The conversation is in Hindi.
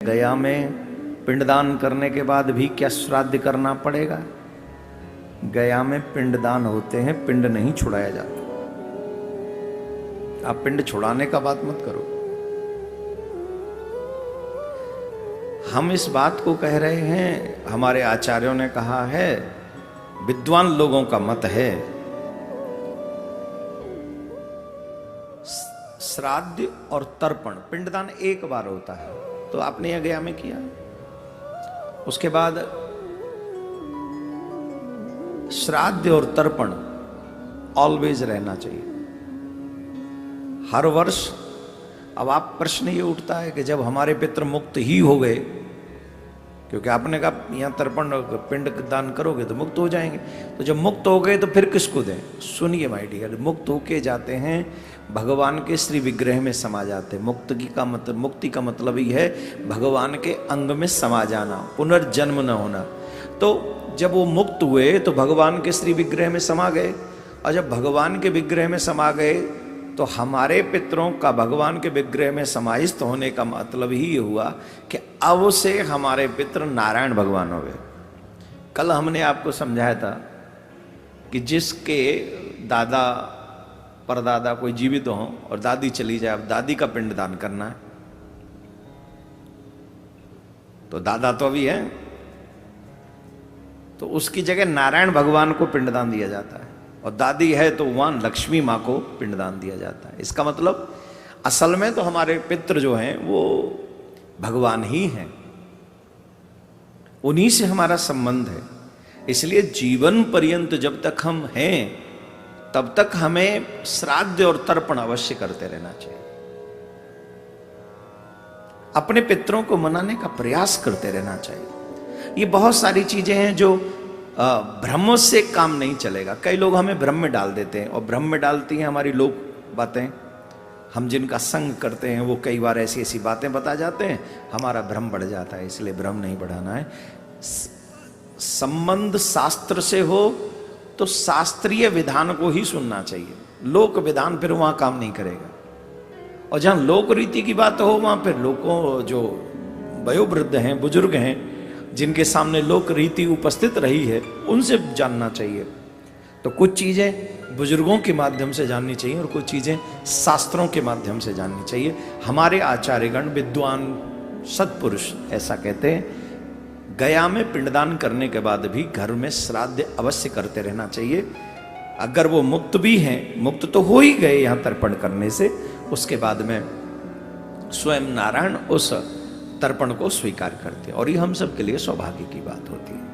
गया में पिंडदान करने के बाद भी क्या श्राद्ध करना पड़ेगा? गया में पिंडदान होते हैं, पिंड नहीं छुड़ाया जाता। आप पिंड छुड़ाने का बात मत करो। हम इस बात को कह रहे हैं, हमारे आचार्यों ने कहा है, विद्वान लोगों का मत है, श्राद्ध और तर्पण, पिंडदान एक बार होता है। तो आपने यह गया में किया, उसके बाद श्राद्ध और तर्पण ऑलवेज रहना चाहिए, हर वर्ष। अब आप प्रश्न ये उठता है कि जब हमारे पितृ मुक्त ही हो गए, क्योंकि आपने कहा यहां तर्पण पिंड दान करोगे तो मुक्त हो जाएंगे, तो जब मुक्त हो गए तो फिर किसको दें? सुनिए माय डियर, मुक्त होके जाते हैं भगवान के श्री विग्रह में समा जाते हैं। मुक्ति का मतलब ही है भगवान के अंग में समा जाना, पुनर्जन्म न होना। तो जब वो मुक्त हुए तो भगवान के श्री विग्रह में समा गए, और जब भगवान के विग्रह में समा गए तो हमारे पितरों का भगवान के विग्रह में समाहित होने का मतलब ही हुआ कि अब से हमारे पितर नारायण भगवान हो गए। कल हमने आपको समझाया था कि जिसके दादा परदादा कोई जीवित हो और दादी चली जाए, अब दादी का पिंडदान करना है, तो दादा तो अभी है, तो उसकी जगह नारायण भगवान को पिंडदान दिया जाता है, और दादी है तो वहां लक्ष्मी मां को पिंडदान दिया जाता है। इसका मतलब असल में तो हमारे पितृ जो हैं वो भगवान ही हैं, उन्हीं से हमारा संबंध है। इसलिए जीवन पर्यंत जब तक हम हैं तब तक हमें श्राद्ध और तर्पण अवश्य करते रहना चाहिए, अपने पितरों को मनाने का प्रयास करते रहना चाहिए। ये बहुत सारी चीजें हैं जो भ्रम से काम नहीं चलेगा। कई लोग हमें भ्रम में डाल देते हैं, और भ्रम में डालती हैं हमारी लोग बातें। हम जिनका संग करते हैं वो कई बार ऐसी ऐसी बातें बता जाते हैं, हमारा भ्रम बढ़ जाता है। इसलिए भ्रम नहीं बढ़ाना है। संबंध शास्त्र से हो तो शास्त्रीय विधान को ही सुनना चाहिए, लोक विधान फिर वहां काम नहीं करेगा। और जहां लोक रीति की बात हो वहां फिर लोगों जो वयोवृद्ध हैं, बुजुर्ग हैं, जिनके सामने लोक रीति उपस्थित रही है, उनसे जानना चाहिए। तो कुछ चीजें बुजुर्गों के माध्यम से जाननी चाहिए और कुछ चीजें शास्त्रों के माध्यम से जाननी चाहिए। हमारे आचार्यगण विद्वान सत्पुरुष ऐसा कहते हैं, गया में पिंडदान करने के बाद भी घर में श्राद्ध अवश्य करते रहना चाहिए। अगर वो मुक्त भी हैं, मुक्त तो हो ही गए यहां तर्पण करने से, उसके बाद में स्वयं नारायण उस तर्पण को स्वीकार करते हैं, और ये हम सब के लिए सौभाग्य की बात होती है।